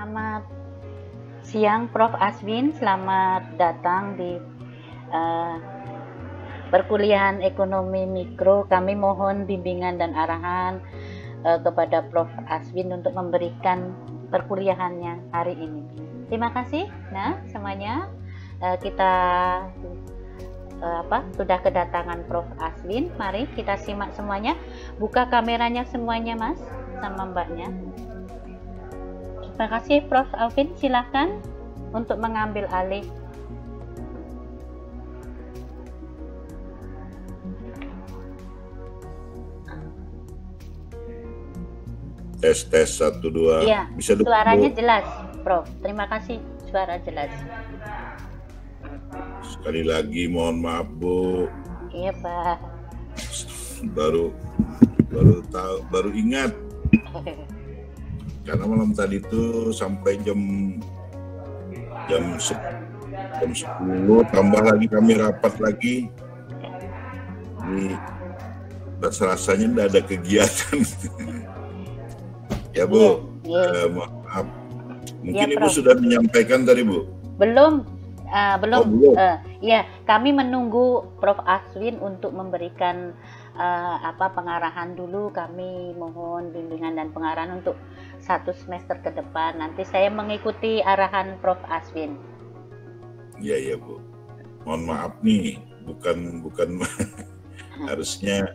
Selamat siang Prof. Aswin, selamat datang di perkuliahan ekonomi mikro. Kami mohon bimbingan dan arahan kepada Prof. Aswin untuk memberikan perkuliahannya hari ini. Terima kasih. Nah, semuanya kita sudah kedatangan Prof. Aswin. Mari kita simak semuanya. Buka kameranya semuanya, Mas, sama Mbaknya. Terima kasih, Prof. Alvin. Silakan untuk mengambil alih. Tes 1 2. Iya, bisa suaranya jelas, Prof. Terima kasih, suara jelas. Sekali lagi mohon maaf, Bu. Iya, Pak. Baru ingat. Karena malam tadi itu sampai jam 10 tambah lagi kami rapat lagi. Ini rasanya tidak ada kegiatan. Ya, Bu. Maaf. Mungkin ya, Ibu sudah menyampaikan tadi, Bu? Belum. Belum. Ya, kami menunggu Prof. Aswin untuk memberikan pengarahan dulu. Kami mohon bimbingan dan pengarahan untuk 1 semester ke depan. Nanti saya mengikuti arahan Prof. Aswin. Iya, Bu. Mohon maaf nih, bukan harusnya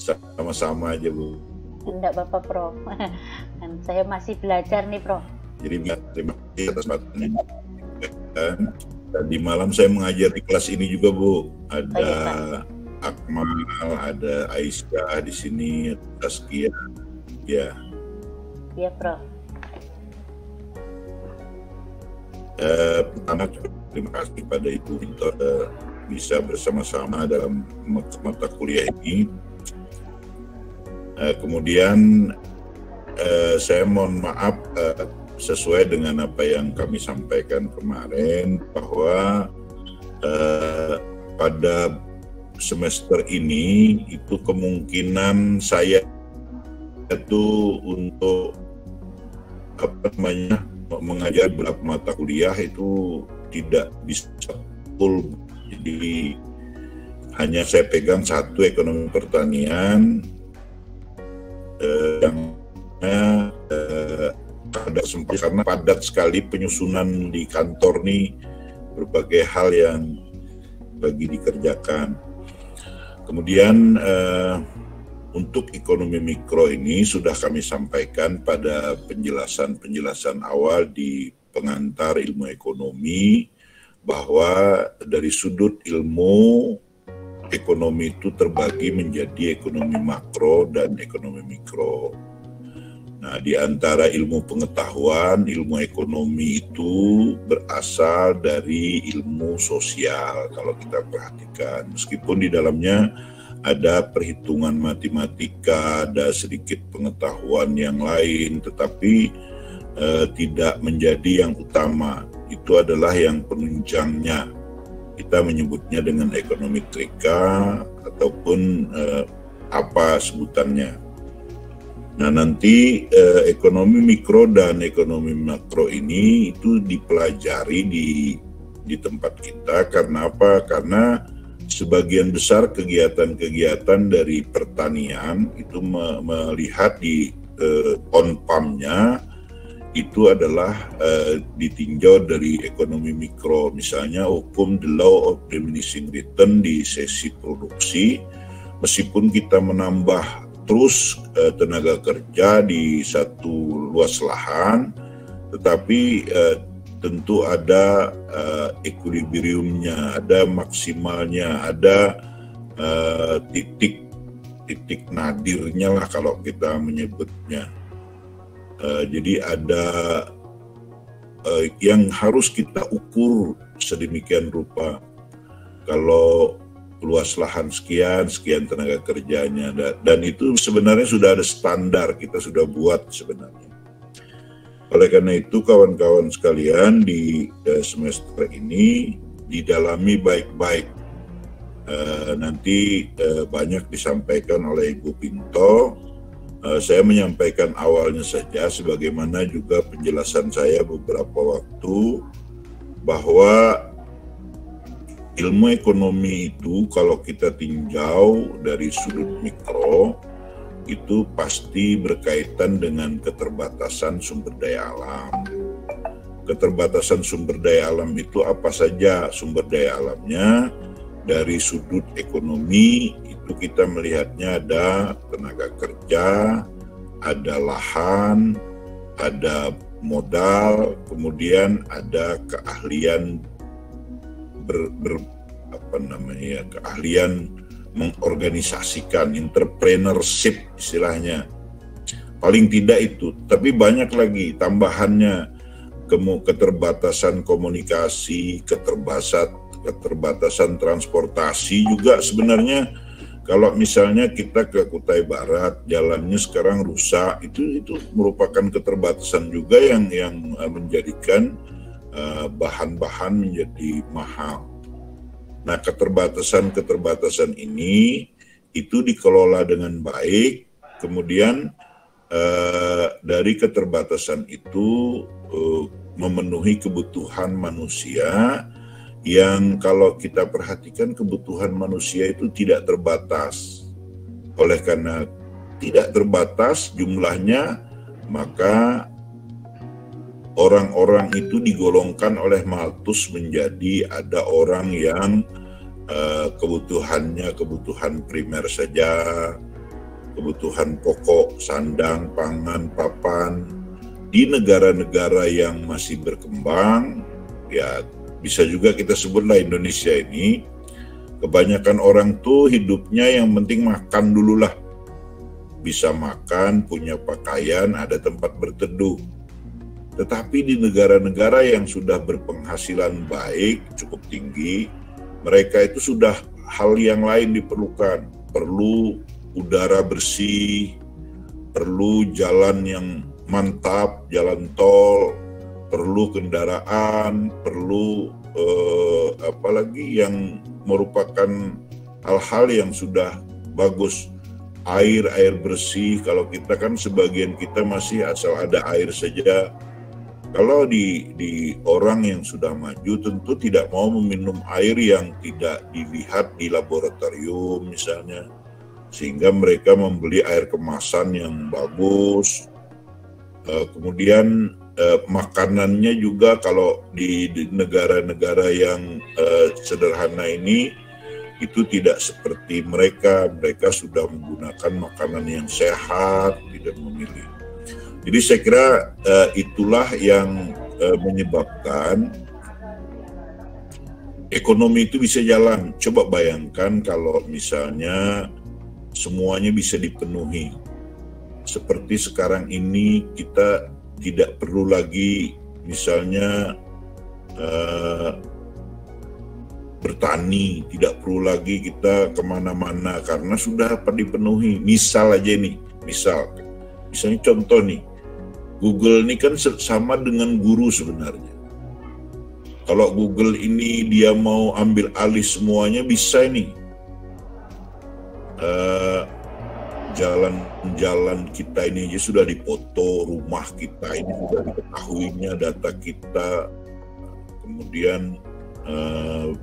sama-sama aja, Bu. Enggak Bapak, Prof. Kan saya masih belajar nih, Prof. Jadi terima kasih atas waktunya. Tadi malam saya mengajar di kelas ini juga, Bu. Ada Akmal, ada Aisyah di sini, Taskia. Ya. Iya, Prof. Pertama, terima kasih pada Ibu Pinto bisa bersama-sama dalam mata kuliah ini. Kemudian saya mohon maaf sesuai dengan apa yang kami sampaikan kemarin bahwa pada semester ini itu kemungkinan saya itu untuk mengajar beberapa mata kuliah itu tidak bisa full. Jadi hanya saya pegang 1 ekonomi pertanian yang pada sempat karena padat sekali penyusunan di kantor nih, berbagai hal yang lagi dikerjakan. Kemudian untuk ekonomi mikro ini sudah kami sampaikan pada penjelasan awal di pengantar ilmu ekonomi bahwa dari sudut ilmu ekonomi itu terbagi menjadi ekonomi makro dan ekonomi mikro. Nah, di antara ilmu pengetahuan, ilmu ekonomi itu berasal dari ilmu sosial kalau kita perhatikan. Meskipun di dalamnya ada perhitungan matematika, ada sedikit pengetahuan yang lain, tetapi tidak menjadi yang utama. Itu adalah yang penunjangnya. Kita menyebutnya dengan ekonomi trika ataupun apa sebutannya. Nah, nanti ekonomi mikro dan ekonomi makro ini itu dipelajari di tempat kita. Karena apa? Karena sebagian besar kegiatan-kegiatan dari pertanian itu melihat di on-farm-nya itu adalah ditinjau dari ekonomi mikro. Misalnya hukum the law of diminishing return di sesi produksi, meskipun kita menambah terus tenaga kerja di satu luas lahan, tetapi tentu ada equilibriumnya, ada maksimalnya, ada titik nadirnya lah kalau kita menyebutnya. Jadi ada yang harus kita ukur sedemikian rupa. Kalau luas lahan sekian tenaga kerjanya, dan itu sebenarnya sudah ada standar, kita sudah buat sebenarnya. Oleh karena itu kawan-kawan sekalian di semester ini didalami baik-baik. Nanti banyak disampaikan oleh Ibu Pinto Saya menyampaikan awalnya saja, sebagaimana juga penjelasan saya beberapa waktu, bahwa ilmu ekonomi itu kalau kita tinjau dari sudut mikro, itu pasti berkaitan dengan keterbatasan sumber daya alam. Keterbatasan sumber daya alam itu apa saja sumber daya alamnya? Dari sudut ekonomi itu kita melihatnya ada tenaga kerja, ada lahan, ada modal, kemudian ada keahlian keahlian mengorganisasikan, entrepreneurship istilahnya. Paling tidak itu, tapi banyak lagi tambahannya, keterbatasan komunikasi, keterbatasan transportasi juga sebenarnya. Kalau misalnya kita ke Kutai Barat, jalannya sekarang rusak, itu merupakan keterbatasan juga yang menjadikan bahan-bahan menjadi mahal. Nah, keterbatasan ini itu dikelola dengan baik, kemudian dari keterbatasan itu memenuhi kebutuhan manusia, yang kalau kita perhatikan kebutuhan manusia itu tidak terbatas. Oleh karena tidak terbatas jumlahnya, maka orang-orang itu digolongkan oleh Malthus menjadi ada orang yang kebutuhannya kebutuhan primer saja, kebutuhan pokok, sandang, pangan, papan. Di negara-negara yang masih berkembang, ya bisa juga kita sebutlah Indonesia ini, kebanyakan orang tuh hidupnya yang penting makan dulu lah. Bisa makan, punya pakaian, ada tempat berteduh. Tetapi di negara-negara yang sudah berpenghasilan baik, cukup tinggi, mereka itu sudah hal yang lain diperlukan. Perlu udara bersih, perlu jalan yang mantap, jalan tol, perlu kendaraan, perlu apalagi yang merupakan hal-hal yang sudah bagus. Air bersih, kalau kita kan sebagian kita masih asal ada air saja. Kalau di orang yang sudah maju tentu tidak mau meminum air yang tidak dilihat di laboratorium misalnya, sehingga mereka membeli air kemasan yang bagus. Kemudian makanannya juga kalau di negara-negara yang sederhana ini itu tidak seperti mereka sudah menggunakan makanan yang sehat, tidak memilih. Jadi saya kira itulah yang menyebabkan ekonomi itu bisa jalan. Coba bayangkan kalau misalnya semuanya bisa dipenuhi. Seperti sekarang ini kita tidak perlu lagi misalnya bertani, tidak perlu lagi kita kemana-mana karena sudah dipenuhi. Misal aja nih, misalnya contoh nih, Google ini kan sama dengan guru sebenarnya. Kalau Google ini dia mau ambil alih semuanya bisa nih. Jalan-jalan kita ini aja sudah dipoto, rumah kita ini sudah diketahuinya data kita, kemudian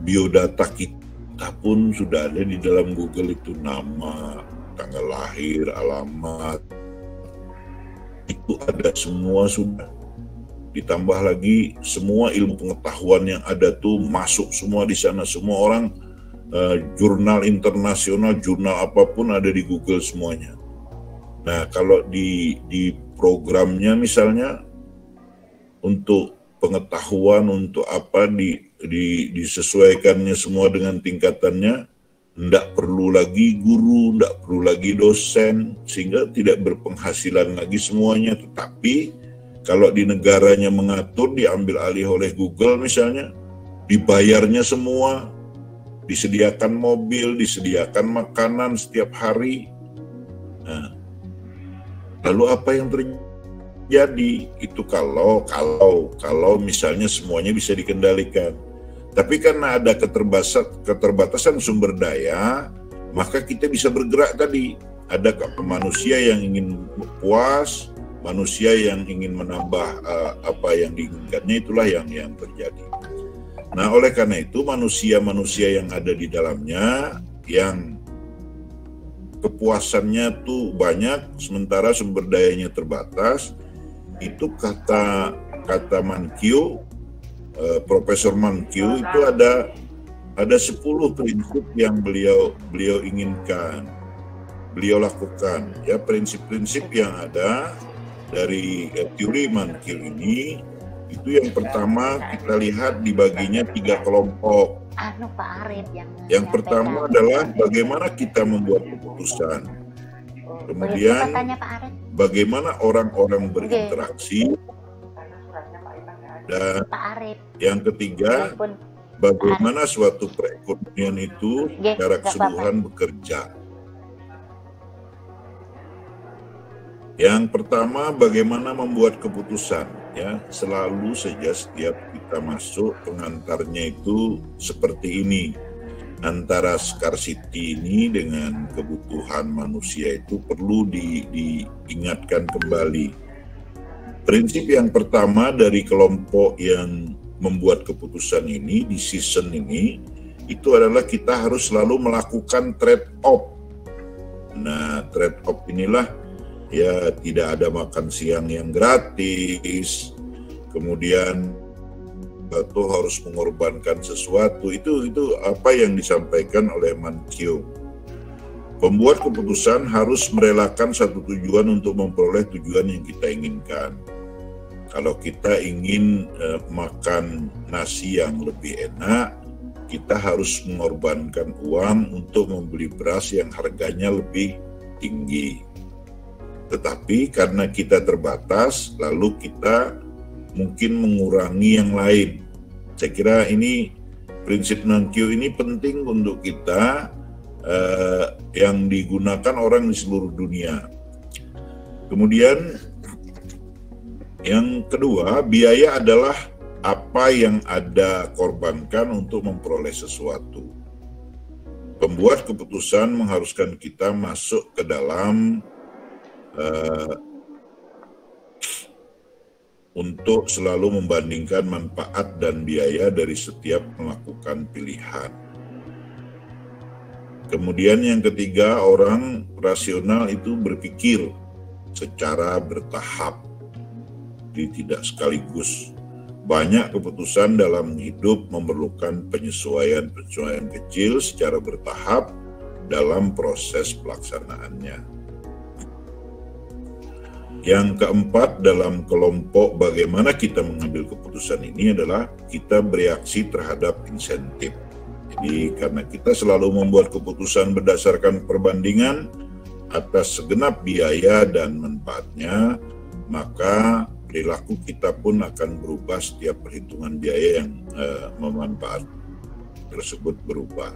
biodata kita pun sudah ada di dalam Google itu, nama, tanggal lahir, alamat, itu ada semua sudah. Ditambah lagi semua ilmu pengetahuan yang ada tuh masuk semua di sana, semua orang. Jurnal internasional, jurnal apapun ada di Google semuanya. Nah, kalau di programnya misalnya untuk pengetahuan, untuk apa disesuaikannya semua dengan tingkatannya, tidak perlu lagi guru, tidak perlu lagi dosen, sehingga tidak berpenghasilan lagi semuanya. Tetapi kalau di negaranya mengatur, diambil alih oleh Google misalnya, dibayarnya semua, disediakan mobil, disediakan makanan setiap hari. Nah, lalu apa yang terjadi? Itu kalau misalnya semuanya bisa dikendalikan. Tapi karena ada keterbatasan sumber daya, maka kita bisa bergerak tadi. ada manusia yang ingin puas, manusia yang ingin menambah apa yang diinginkannya, itulah yang terjadi. Nah, oleh karena itu manusia-manusia yang ada di dalamnya yang kepuasannya tuh banyak, sementara sumber dayanya terbatas, itu kata Mankiw, Profesor Mankiw itu ada 10 prinsip yang beliau inginkan, beliau lakukan. Ya, prinsip-prinsip yang ada dari teori Mankiw ini, itu yang pertama kita lihat dibaginya 3 kelompok. Pak Arif yang pertama adalah bagaimana kita membuat keputusan. Kemudian bagaimana orang-orang berinteraksi. Dan yang ketiga, bagaimana suatu perekonomian itu secara keseluruhan bekerja. Yang pertama, bagaimana membuat keputusan. Ya, selalu saja setiap kita masuk, pengantarnya itu seperti ini. Antara scarcity ini dengan kebutuhan manusia itu perlu diingatkan kembali. Prinsip yang pertama dari kelompok yang membuat keputusan ini, di season ini, itu adalah kita harus selalu melakukan trade-off. Nah, trade-off inilah, ya, tidak ada makan siang yang gratis, kemudian atau harus mengorbankan sesuatu. Itu apa yang disampaikan oleh Mankiw. Pembuat keputusan harus merelakan satu tujuan untuk memperoleh tujuan yang kita inginkan. Kalau kita ingin makan nasi yang lebih enak, kita harus mengorbankan uang untuk membeli beras yang harganya lebih tinggi. Tetapi karena kita terbatas, lalu kita mungkin mengurangi yang lain. Saya kira ini prinsip Mankiw ini penting untuk kita, yang digunakan orang di seluruh dunia. Kemudian yang kedua, biaya adalah apa yang Anda korbankan untuk memperoleh sesuatu. Pembuat keputusan mengharuskan kita masuk ke dalam untuk selalu membandingkan manfaat dan biaya dari setiap melakukan pilihan. Kemudian yang ketiga, orang rasional itu berpikir secara bertahap, jadi tidak sekaligus. Banyak keputusan dalam hidup memerlukan penyesuaian kecil secara bertahap dalam proses pelaksanaannya. Yang keempat, dalam kelompok bagaimana kita mengambil keputusan ini adalah kita bereaksi terhadap insentif. Jadi karena kita selalu membuat keputusan berdasarkan perbandingan atas segenap biaya dan manfaatnya, maka perilaku kita pun akan berubah setiap perhitungan biaya yang memanfaat tersebut berubah.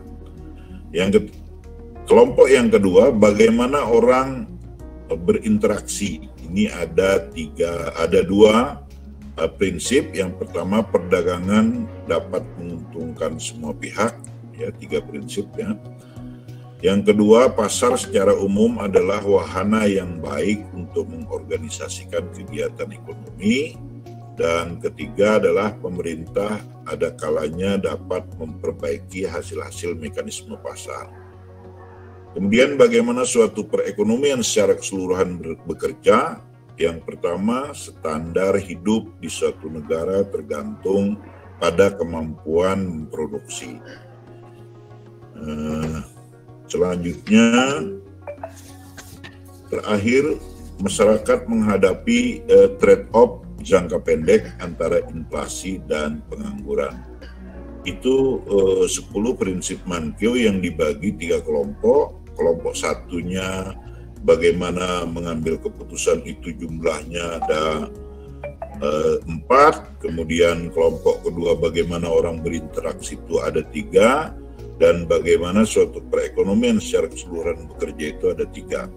Kelompok yang kedua, bagaimana orang berinteraksi. Ini ada dua prinsip. Yang pertama, perdagangan dapat menguntungkan semua pihak, ya, 3 prinsip, ya. Yang kedua, pasar secara umum adalah wahana yang baik untuk mengorganisasikan kegiatan ekonomi. Dan ketiga adalah pemerintah ada kalanya dapat memperbaiki hasil-hasil mekanisme pasar. Kemudian bagaimana suatu perekonomian secara keseluruhan bekerja? Yang pertama, standar hidup di suatu negara tergantung pada kemampuan memproduksi. Selanjutnya, terakhir, masyarakat menghadapi trade-off jangka pendek antara inflasi dan pengangguran. Itu 10 prinsip Mankiw yang dibagi 3 kelompok. Kelompok satunya bagaimana mengambil keputusan, itu jumlahnya ada 4. Kemudian kelompok kedua bagaimana orang berinteraksi, itu ada 3. Dan bagaimana suatu perekonomian secara keseluruhan bekerja, itu ada 3.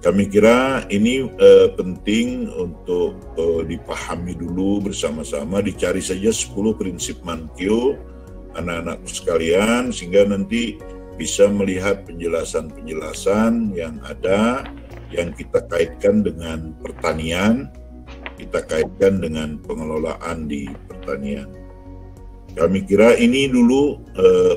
Kami kira ini penting untuk dipahami dulu bersama-sama. Dicari saja 10 prinsip Mankiw, anak-anak sekalian, sehingga nanti bisa melihat penjelasan-penjelasan yang ada, yang kita kaitkan dengan pertanian, kita kaitkan dengan pengelolaan di pertanian. Kami kira ini dulu,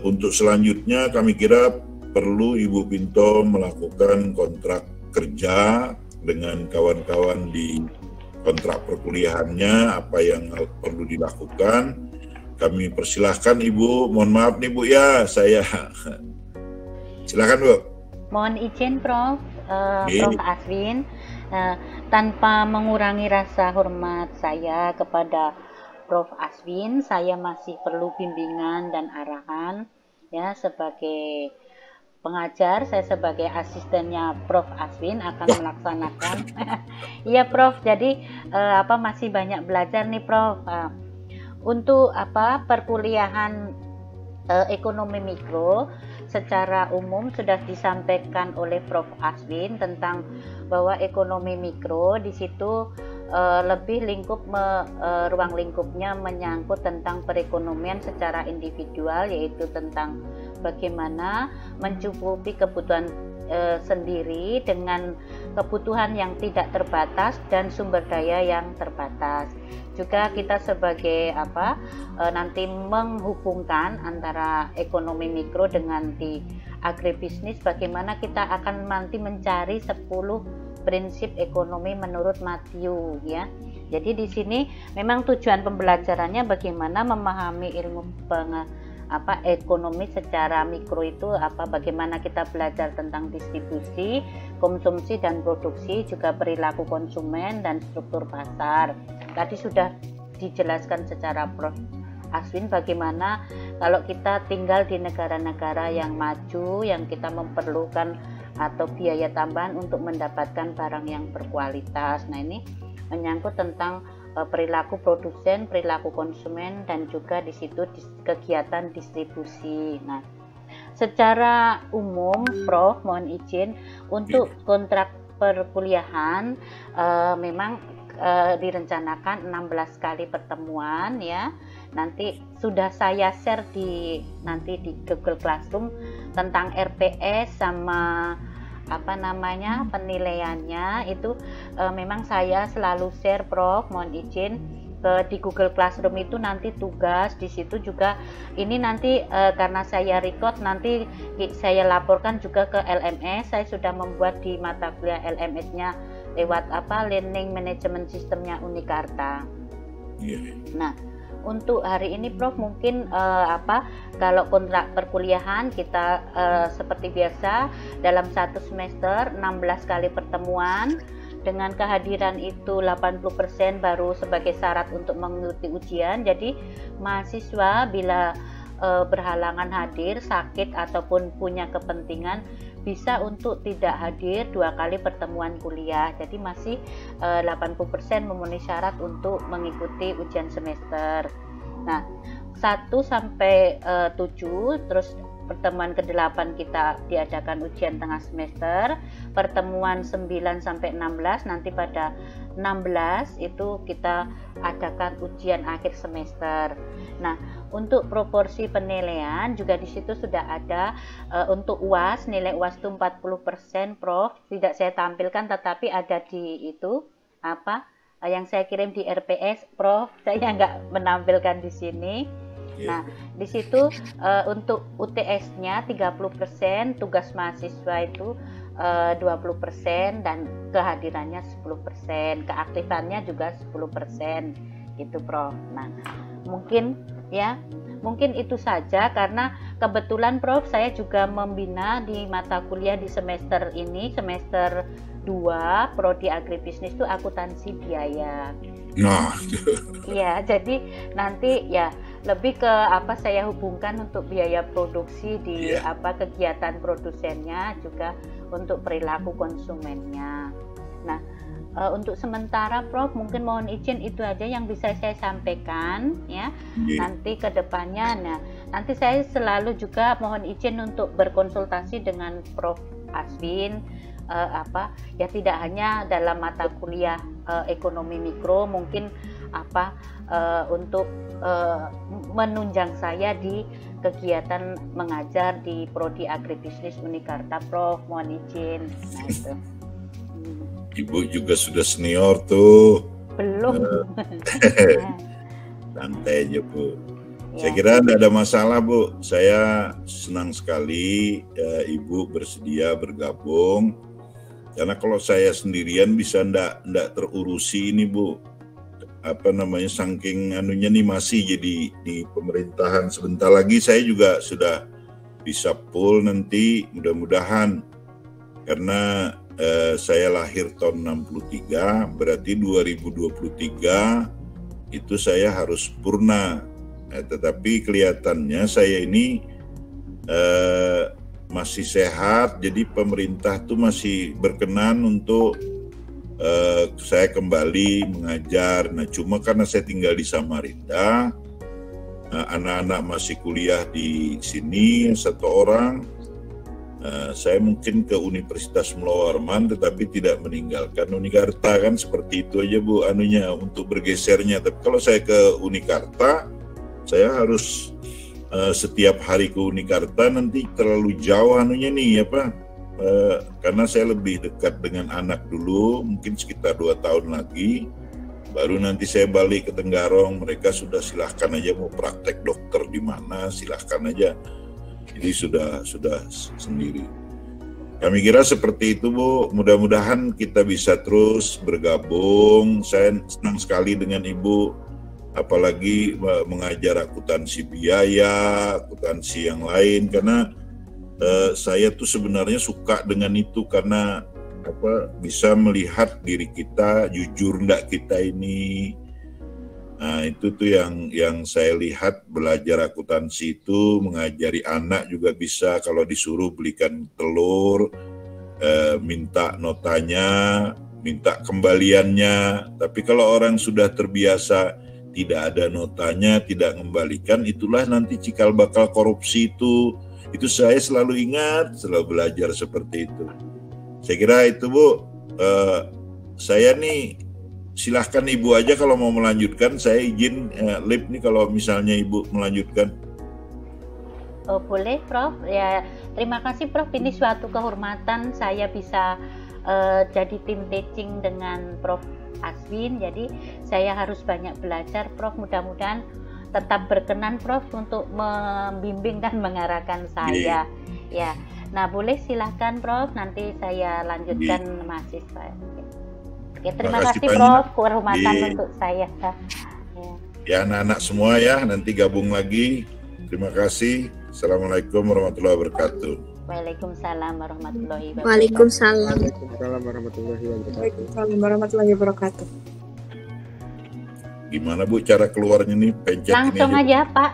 untuk selanjutnya kami kira perlu Ibu Pinto melakukan kontrak kerja dengan kawan-kawan di kontrak perkuliahannya, apa yang perlu dilakukan. Kami persilahkan Ibu, mohon maaf nih Bu ya, saya silakan Bu. Mohon izin Prof. Prof. Aswin, tanpa mengurangi rasa hormat saya kepada Prof. Aswin, saya masih perlu bimbingan dan arahan ya sebagai pengajar. Saya sebagai asistennya Prof. Aswin akan melaksanakan. Iya Prof. Jadi masih banyak belajar nih Prof. Untuk perkuliahan ekonomi mikro secara umum sudah disampaikan oleh Prof. Aswin tentang bahwa ekonomi mikro di situ lebih ruang lingkupnya menyangkut tentang perekonomian secara individual, yaitu tentang bagaimana mencukupi kebutuhan sendiri dengan kebutuhan yang tidak terbatas dan sumber daya yang terbatas. Juga kita sebagai nanti menghubungkan antara ekonomi mikro dengan di agribisnis, bagaimana kita akan nanti mencari 10 prinsip ekonomi menurut Matthew ya. Jadi di sini memang tujuan pembelajarannya bagaimana memahami ilmu ekonomi secara mikro itu bagaimana kita belajar tentang distribusi, konsumsi dan produksi, juga perilaku konsumen dan struktur pasar. Tadi sudah dijelaskan secara Prof. Aswin bagaimana kalau kita tinggal di negara-negara yang maju, yang kita memerlukan atau biaya tambahan untuk mendapatkan barang yang berkualitas. Nah ini menyangkut tentang perilaku produsen, perilaku konsumen, dan juga di situ kegiatan distribusi. Nah, secara umum, Prof, mohon izin untuk kontrak perkuliahan memang direncanakan 16 kali pertemuan ya. Nanti sudah saya share nanti di Google Classroom tentang RPS sama penilaiannya itu memang saya selalu share Prof, mohon izin di Google Classroom itu nanti tugas di situ juga ini nanti karena saya record nanti saya laporkan juga ke LMS. Saya sudah membuat di mata kuliah LMS-nya lewat Learning Management System-nya Unikarta. Nah, untuk hari ini Prof mungkin kalau kontrak perkuliahan kita seperti biasa dalam satu semester 16 kali pertemuan dengan kehadiran itu 80% baru sebagai syarat untuk mengikuti ujian. Jadi mahasiswa bila berhalangan hadir, sakit ataupun punya kepentingan bisa untuk tidak hadir 2 kali pertemuan kuliah. Jadi masih 80% memenuhi syarat untuk mengikuti ujian semester. Nah, 1 sampai 7 terus pertemuan ke-8 kita diadakan ujian tengah semester, pertemuan 9 sampai 16 nanti pada 16 itu kita adakan ujian akhir semester. Nah, untuk proporsi penilaian juga di situ sudah ada untuk UAS, nilai UAS itu 40% Prof, tidak saya tampilkan tetapi ada di itu yang saya kirim di RPS Prof, saya nggak menampilkan di sini. Nah, di situ untuk UTS-nya 30%, tugas mahasiswa itu 20% dan kehadirannya 10%, keaktifannya juga 10% gitu Prof. Nah, mungkin itu saja karena kebetulan Prof saya juga membina di mata kuliah di semester ini, semester 2 prodi agribisnis itu akuntansi biaya. Nah, iya, jadi nanti ya lebih ke saya hubungkan untuk biaya produksi di kegiatan produsennya juga untuk perilaku konsumennya. Nah, untuk sementara Prof mungkin mohon izin itu aja yang bisa saya sampaikan ya. Nanti ke depannya nanti saya selalu juga mohon izin untuk berkonsultasi dengan Prof Aswin tidak hanya dalam mata kuliah ekonomi mikro, mungkin untuk menunjang saya di kegiatan mengajar di Prodi Agribisnis Unikarta, Prof. Mohon izin. Nah, itu. Ibu juga sudah senior tuh. Belum. Santai aja, Bu. Ya. Saya kira tidak ada masalah, Bu. Saya senang sekali Ibu bersedia bergabung. Karena kalau saya sendirian bisa ndak terurusi ini, Bu. Saking anunya nih masih jadi di pemerintahan. Sebentar lagi saya juga sudah bisa full nanti, mudah-mudahan. Karena saya lahir tahun 63, berarti 2023 itu saya harus purna. Tetapi kelihatannya saya ini masih sehat, jadi pemerintah tuh masih berkenan untuk saya kembali mengajar. Nah, cuma karena saya tinggal di Samarinda, anak-anak masih kuliah di sini, satu orang. Saya mungkin ke Universitas Mula Warman, tetapi tidak meninggalkan Unikarta, kan seperti itu aja, Bu, anunya untuk bergesernya. Tapi kalau saya ke Unikarta, saya harus setiap hari ke Unikarta, nanti terlalu jauh anunya nih, karena saya lebih dekat dengan anak dulu, mungkin sekitar 2 tahun lagi, baru nanti saya balik ke Tenggarong. Mereka sudah silahkan aja mau praktek dokter di mana, silahkan aja. Jadi sudah sendiri. Kami kira seperti itu, Bu. Mudah-mudahan kita bisa terus bergabung. Saya senang sekali dengan Ibu, apalagi mengajar akuntansi biaya, akuntansi yang lain, karena saya tuh sebenarnya suka dengan itu, karena bisa melihat diri kita, jujur enggak kita ini. Nah, itu tuh yang saya lihat, belajar akuntansi itu mengajari anak juga bisa. Kalau disuruh belikan telur, minta notanya, minta kembaliannya. Tapi kalau orang sudah terbiasa tidak ada notanya, tidak mengembalikan, itulah nanti cikal bakal korupsi itu. Itu saya selalu ingat, selalu belajar seperti itu. Saya kira itu, Bu. Saya nih, silahkan Ibu aja kalau mau melanjutkan. Saya izin lip nih kalau misalnya Ibu melanjutkan. Oh, boleh, Prof. Ya, terima kasih, Prof. Ini suatu kehormatan saya bisa jadi tim teaching dengan Prof. Aswin. Jadi saya harus banyak belajar, Prof. Mudah-mudahan tetap berkenan, Prof, untuk membimbing dan mengarahkan saya. Ya, nah boleh silahkan, Prof. Nanti saya lanjutkan mahasiswa. Ya, terima kasih, Prof. Kehormatan untuk saya. Ya, anak-anak semua ya, nanti gabung lagi. Terima kasih. Assalamualaikum warahmatullahi wabarakatuh. Waalaikumsalam warahmatullahi wabarakatuh. Waalaikumsalam. Waalaikumsalam warahmatullahi wabarakatuh. Waalaikumsalam warahmatullahi wabarakatuh. Gimana, Bu, cara keluarnya nih? Pencet langsung ini aja, Pak.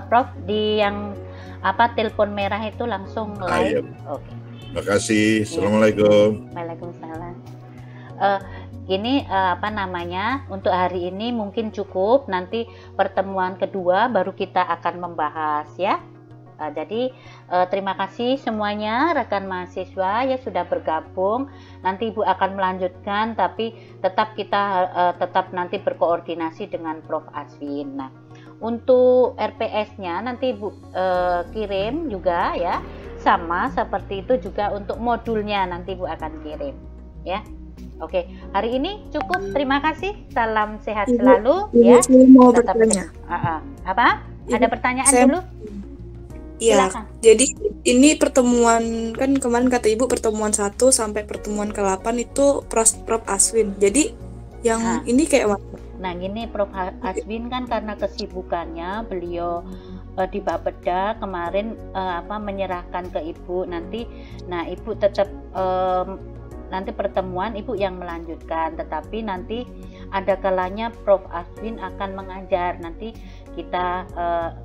Prof, di yang telepon merah itu langsung live. Iya. Oke. Makasih. Assalamualaikum. Waalaikumsalam. Ini untuk hari ini mungkin cukup. Nanti pertemuan kedua baru kita akan membahas, ya. Jadi terima kasih semuanya rekan mahasiswa ya sudah bergabung. Nanti Ibu akan melanjutkan, tapi tetap kita tetap nanti berkoordinasi dengan Prof. Aswin. Nah, untuk RPS-nya nanti Ibu kirim juga ya, sama seperti itu juga untuk modulnya nanti Ibu akan kirim ya. Oke, hari ini cukup. Terima kasih. Salam sehat selalu ya. Saya mau bertanya. Apa? Ada pertanyaan dulu? Iya, jadi ini pertemuan, kan kemarin kata Ibu pertemuan 1 sampai pertemuan ke-8 itu Prof. Aswin. Jadi yang ini kayak apa? Nah, gini, Prof. Aswin kan karena kesibukannya beliau di Bapeda kemarin menyerahkan ke Ibu nanti. Nah, Ibu tetap nanti pertemuan Ibu yang melanjutkan, tetapi nanti ada kalanya Prof. Aswin akan mengajar. Nanti kita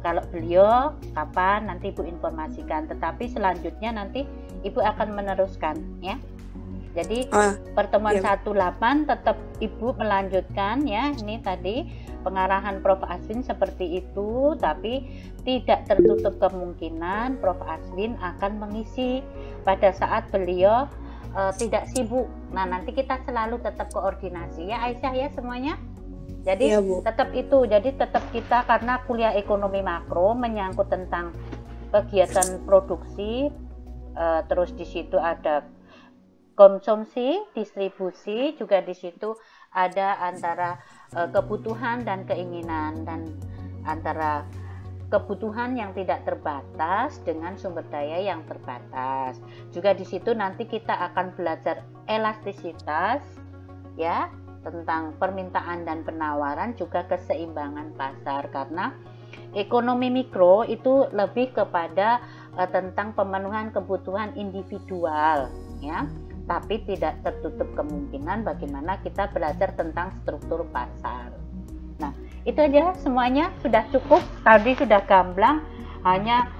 kalau beliau kapan nanti Ibu informasikan, tetapi selanjutnya nanti Ibu akan meneruskan ya. Jadi pertemuan 18 tetap Ibu melanjutkan ya. Ini tadi pengarahan Prof. Aswin seperti itu, tapi tidak tertutup kemungkinan Prof. Aswin akan mengisi pada saat beliau tidak sibuk. Nah, nanti kita selalu tetap koordinasi ya Aisyah ya semuanya. Jadi Iya, Bu. tetap itu, jadi tetap kita karena kuliah ekonomi makro menyangkut tentang kegiatan produksi, terus di situ ada konsumsi, distribusi, juga di situ ada antara kebutuhan dan keinginan, dan antara kebutuhan yang tidak terbatas dengan sumber daya yang terbatas. Juga di situ nanti kita akan belajar elastisitas, ya, tentang permintaan dan penawaran, juga keseimbangan pasar, karena ekonomi mikro itu lebih kepada tentang pemenuhan kebutuhan individual, ya, tapi tidak tertutup kemungkinan bagaimana kita belajar tentang struktur pasar. Nah, itu aja semuanya, sudah cukup. Tadi sudah gamblang, hanya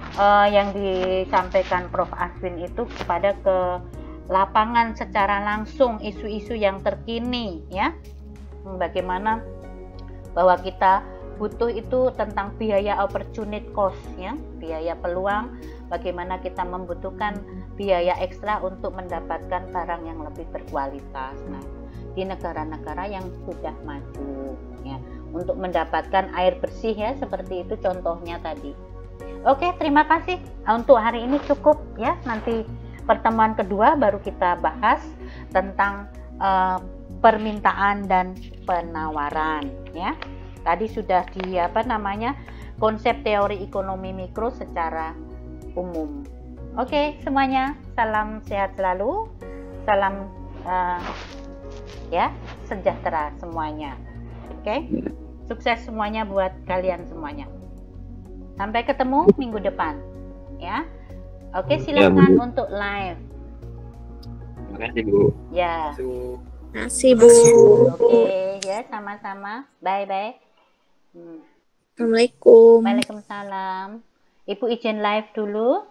yang disampaikan Prof. Aswin itu kepada ke lapangan secara langsung, isu-isu yang terkini, ya, bagaimana bahwa kita butuh itu tentang biaya opportunity cost, ya, biaya peluang, bagaimana kita membutuhkan biaya ekstra untuk mendapatkan barang yang lebih berkualitas. Nah, di negara-negara yang sudah maju, ya, untuk mendapatkan air bersih, ya, seperti itu contohnya tadi. Oke, terima kasih. Untuk hari ini cukup, ya. Nanti pertemuan kedua baru kita bahas tentang permintaan dan penawaran, ya. Tadi sudah konsep teori ekonomi mikro secara umum. Oke, semuanya, salam sehat selalu, salam ya, sejahtera semuanya. Oke, sukses semuanya buat kalian semuanya. Sampai ketemu minggu depan, ya. Oke, silakan untuk live. Terima kasih, Bu. Ya. Terima kasih, Bu. Oke, ya, sama-sama. Bye-bye. Assalamualaikum. Waalaikumsalam. Ibu izin live dulu.